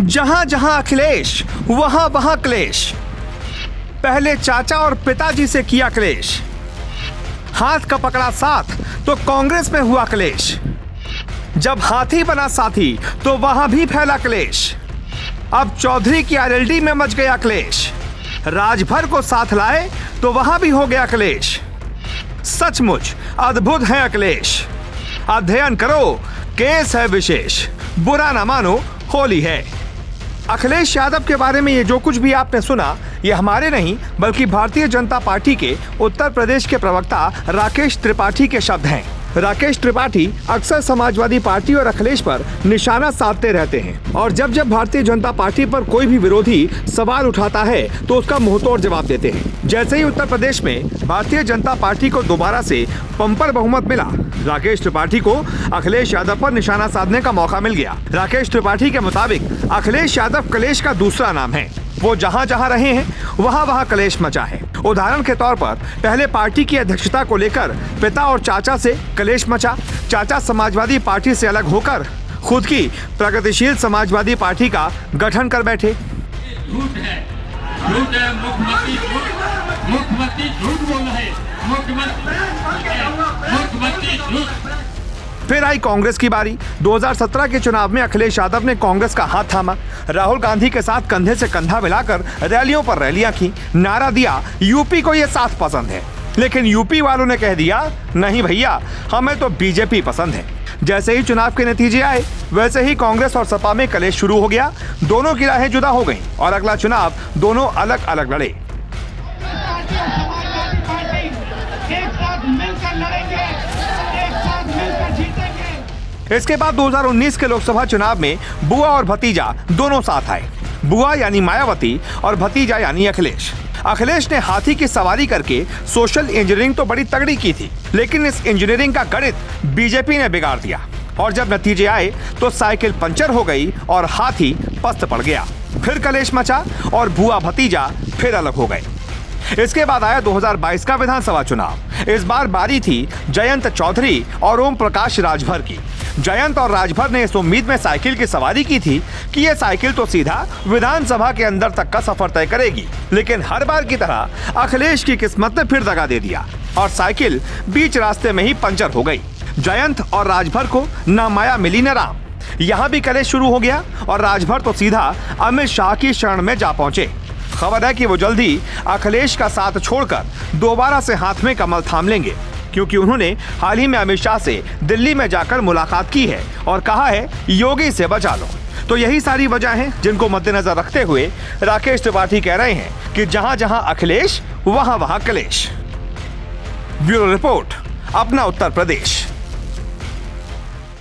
जहां जहां अखिलेश वहां वहां क्लेश। पहले चाचा और पिताजी से किया क्लेश, हाथ का पकड़ा साथ तो कांग्रेस में हुआ क्लेश। जब हाथी बना साथी तो वहां भी फैला क्लेश। अब चौधरी की आरएलडी में मच गया क्लेश। राजभर को साथ लाए तो वहां भी हो गया क्लेश। सचमुच अद्भुत है अखिलेश, अध्ययन करो केस है विशेष, बुरा ना मानो होली है। अखिलेश यादव के बारे में ये जो कुछ भी आपने सुना, ये हमारे नहीं बल्कि भारतीय जनता पार्टी के उत्तर प्रदेश के प्रवक्ता राकेश त्रिपाठी के शब्द हैं। राकेश त्रिपाठी अक्सर समाजवादी पार्टी और अखिलेश पर निशाना साधते रहते हैं और जब जब भारतीय जनता पार्टी पर कोई भी विरोधी सवाल उठाता है तो उसका मुंहतोड़ जवाब देते हैं। जैसे ही उत्तर प्रदेश में भारतीय जनता पार्टी को दोबारा से पंपर बहुमत मिला, राकेश त्रिपाठी को अखिलेश यादव पर निशाना साधने का मौका मिल गया। राकेश त्रिपाठी के मुताबिक अखिलेश यादव कलेश का दूसरा नाम है। वो जहां जहां रहे हैं वहां वहां कलेश मचा है। उदाहरण के तौर पर पहले पार्टी की अध्यक्षता को लेकर पिता और चाचा से कलेश मचा। चाचा समाजवादी पार्टी से अलग होकर खुद की प्रगतिशील समाजवादी पार्टी का गठन कर बैठे। झूठ है, मुख्यमंत्री झूठ बोल रहे, मुख्यमंत्री झूठ। फिर आई कांग्रेस की बारी। 2017 के चुनाव में अखिलेश यादव ने कांग्रेस का हाथ थामा, राहुल गांधी के साथ कंधे से कंधा मिलाकर रैलियों पर रैलियां की, नारा दिया यूपी को ये साथ पसंद है। लेकिन यूपी वालों ने कह दिया नहीं भैया, हमें तो बीजेपी पसंद है। जैसे ही चुनाव के नतीजे आए वैसे ही कांग्रेस और सपा में कलेश शुरू हो गया। दोनों की राहें जुदा हो गईं और अगला चुनाव दोनों अलग अलग लड़े। इसके बाद 2019 के लोकसभा चुनाव में बुआ और भतीजा दोनों साथ आए। बुआ यानी मायावती और भतीजा यानी अखिलेश। अखिलेश ने हाथी की सवारी करके सोशल इंजीनियरिंग तो बड़ी तगड़ी की थी, लेकिन इस इंजीनियरिंग का गणित बीजेपी ने बिगाड़ दिया और जब नतीजे आए तो साइकिल पंचर हो गई और हाथी पस्त पड़ गया। फिर कलेश मचा और बुआ भतीजा फिर अलग हो गए। इसके बाद आया 2022 का विधानसभा चुनाव। इस बार बारी थी जयंत चौधरी और ओम प्रकाश राजभर की। जयंत और राजभर ने इस उम्मीद में साइकिल की सवारी की थी कि ये साइकिल तो सीधा विधानसभा के अंदर तक का सफर तय करेगी, लेकिन हर बार की तरह अखिलेश की किस्मत ने फिर दगा दे दिया और साइकिल बीच रास्ते में ही पंचर हो गई। जयंत और राजभर को न माया मिली न राम। यहाँ भी कलेश शुरू हो गया और राजभर तो सीधा अमित शाह की शरण में जा पहुंचे। खबर है कि वो जल्दी अखिलेश का साथ छोड़कर दोबारा से हाथ में कमल थाम लेंगे, क्योंकि उन्होंने हाल ही में अमित शाह से दिल्ली में जाकर मुलाकात की है और कहा है योगी से बचा लो। तो यही सारी वजह हैं जिनको मद्देनजर रखते हुए राकेश त्रिपाठी कह रहे हैं कि जहां जहां अखिलेश वहां वहां कलेश। ब्यूरो रिपोर्ट, अपना उत्तर प्रदेश।